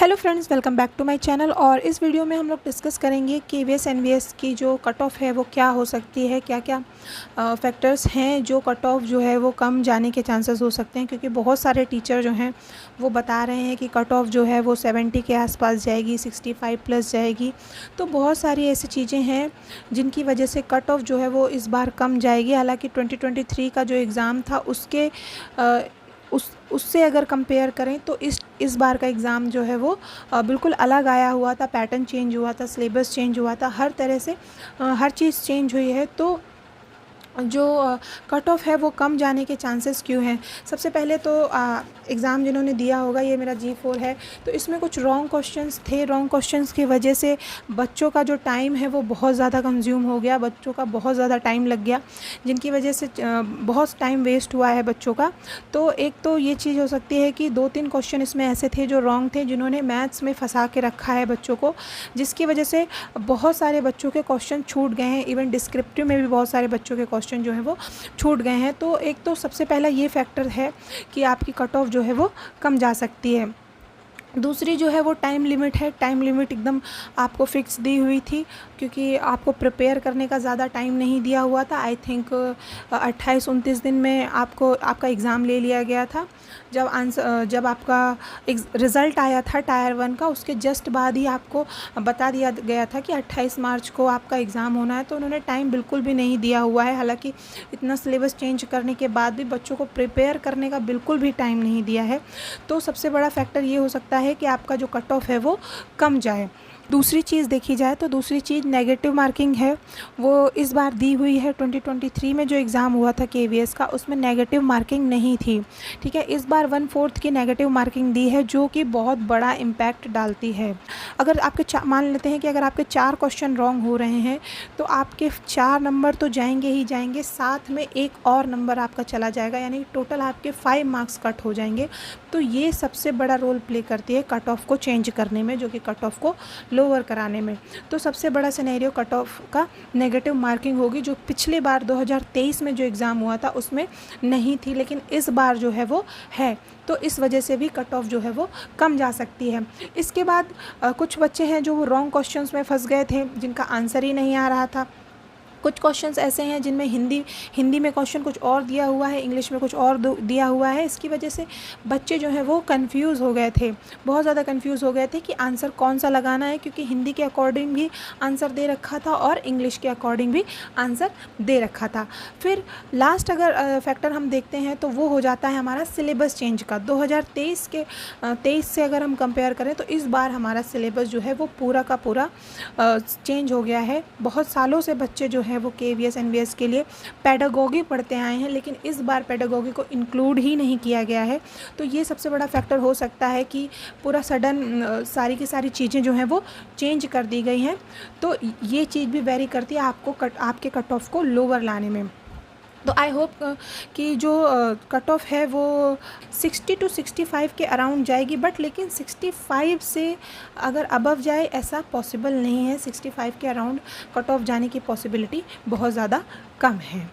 Hello friends, welcome back to my channel. और इस video में हम लोग डिस्कस करेंगे केवीएस एनवीएस की जो कट ऑफ है वो क्या हो सकती है, क्या क्या फैक्टर्स हैं जो कट ऑफ जो है वो कम जाने के चांसेस हो सकते हैं। क्योंकि बहुत सारे टीचर जो हैं वो बता रहे हैं कि कट ऑफ जो है वो 70 के आसपास जाएगी, 65 प्लस जाएगी। तो बहुत सारी ऐसी चीज़ें हैं जिनकी वजह से कट ऑफ जो है वो इस बार कम जाएगी। हालांकि 2023 का जो एग्ज़ाम था उसके उससे अगर कंपेयर करें तो इस बार का एग्ज़ाम जो है वो बिल्कुल अलग आया हुआ था। पैटर्न चेंज हुआ था, सिलेबस चेंज हुआ था, हर तरह से हर चीज़ चेंज हुई है। तो जो कट ऑफ है वो कम जाने के चांसेस क्यों हैं? सबसे पहले तो एग्ज़ाम जिन्होंने दिया होगा, ये मेरा G4 है, तो इसमें कुछ रॉन्ग क्वेश्चंस थे। रॉन्ग क्वेश्चंस की वजह से बच्चों का जो टाइम है वो बहुत ज़्यादा कंज्यूम हो गया, बच्चों का बहुत ज़्यादा टाइम लग गया, जिनकी वजह से बहुत टाइम वेस्ट हुआ है बच्चों का। तो एक तो ये चीज़ हो सकती है कि 2-3 क्वेश्चन इसमें ऐसे थे जो रॉन्ग थे, जिन्होंने मैथ्स में फंसा के रखा है बच्चों को, जिसकी वजह से बहुत सारे बच्चों के क्वेश्चन छूट गए हैं। इवन डिस्क्रिप्टिव में भी बहुत सारे बच्चों के क्वेश्चन जो है वो छूट गए हैं। तो एक तो सबसे पहला ये फैक्टर है कि आपकी कट ऑफ जो है वो कम जा सकती है। दूसरी जो है वो टाइम लिमिट है। टाइम लिमिट एकदम आपको फिक्स दी हुई थी, क्योंकि आपको प्रिपेयर करने का ज़्यादा टाइम नहीं दिया हुआ था। आई थिंक 28-29 दिन में आपका एग्ज़ाम ले लिया गया था। जब आपका रिज़ल्ट आया था टायर 1 का, उसके जस्ट बाद ही आपको बता दिया गया था कि 28 मार्च को आपका एग्ज़ाम होना है। तो उन्होंने टाइम बिल्कुल भी नहीं दिया हुआ है। हालांकि इतना सिलेबस चेंज करने के बाद भी बच्चों को प्रिपेयर करने का बिल्कुल भी टाइम नहीं दिया है। तो सबसे बड़ा फैक्टर ये हो सकता है कि आपका जो कट ऑफ है वो कम जाए। दूसरी चीज़ देखी जाए तो दूसरी चीज़ नेगेटिव मार्किंग है, वो इस बार दी हुई है। 2023 में जो एग्ज़ाम हुआ था केवीएस का, उसमें नेगेटिव मार्किंग नहीं थी। ठीक है, इस बार 1/4 की नेगेटिव मार्किंग दी है, जो कि बहुत बड़ा इम्पैक्ट डालती है। अगर आपके मान लेते हैं कि अगर आपके 4 क्वेश्चन रॉन्ग हो रहे हैं तो आपके 4 नंबर तो जाएंगे ही जाएंगे, साथ में एक और नंबर आपका चला जाएगा, यानी टोटल आपके 5 मार्क्स कट हो जाएंगे। तो ये सबसे बड़ा रोल प्ले करती है कट ऑफ को चेंज करने में, जो कि कट ऑफ को लोअर कराने में। तो सबसे बड़ा सिनेरियो कट ऑफ का नेगेटिव मार्किंग होगी, जो पिछले बार 2023 में जो एग्ज़ाम हुआ था उसमें नहीं थी, लेकिन इस बार जो है वो है। तो इस वजह से भी कट ऑफ जो है वो कम जा सकती है। इसके बाद कुछ बच्चे हैं जो वो रॉन्ग क्वेश्चंस में फंस गए थे, जिनका आंसर ही नहीं आ रहा था। कुछ क्वेश्चंस ऐसे हैं जिनमें हिंदी में क्वेश्चन कुछ और दिया हुआ है, इंग्लिश में कुछ और दिया हुआ है। इसकी वजह से बच्चे जो हैं वो कंफ्यूज हो गए थे, बहुत ज़्यादा कंफ्यूज हो गए थे कि आंसर कौन सा लगाना है, क्योंकि हिंदी के अकॉर्डिंग भी आंसर दे रखा था और इंग्लिश के अकॉर्डिंग भी आंसर दे रखा था। फिर लास्ट अगर फैक्टर हम देखते हैं तो वो हो जाता है हमारा सिलेबस चेंज का। 2023 से अगर हम कंपेयर करें तो इस बार हमारा सिलेबस जो है वो पूरा का पूरा चेंज हो गया है। बहुत सालों से बच्चे जो है वो केवीएस एनवीएस के लिए पेडागोगी पढ़ते आए हैं, लेकिन इस बार पेडागोगी को इंक्लूड ही नहीं किया गया है। तो ये सबसे बड़ा फैक्टर हो सकता है कि पूरा सडन सारी की सारी चीज़ें जो हैं वो चेंज कर दी गई हैं। तो ये चीज़ भी वेरी करती है आपके कट ऑफ को लोअर लाने में। तो आई होप कि जो कट ऑफ है वो 60 to 65 के अराउंड जाएगी, बट लेकिन 65 से अगर अबव जाए ऐसा पॉसिबल नहीं है। 65 के अराउंड कट ऑफ जाने की पॉसिबिलिटी बहुत ज़्यादा कम है।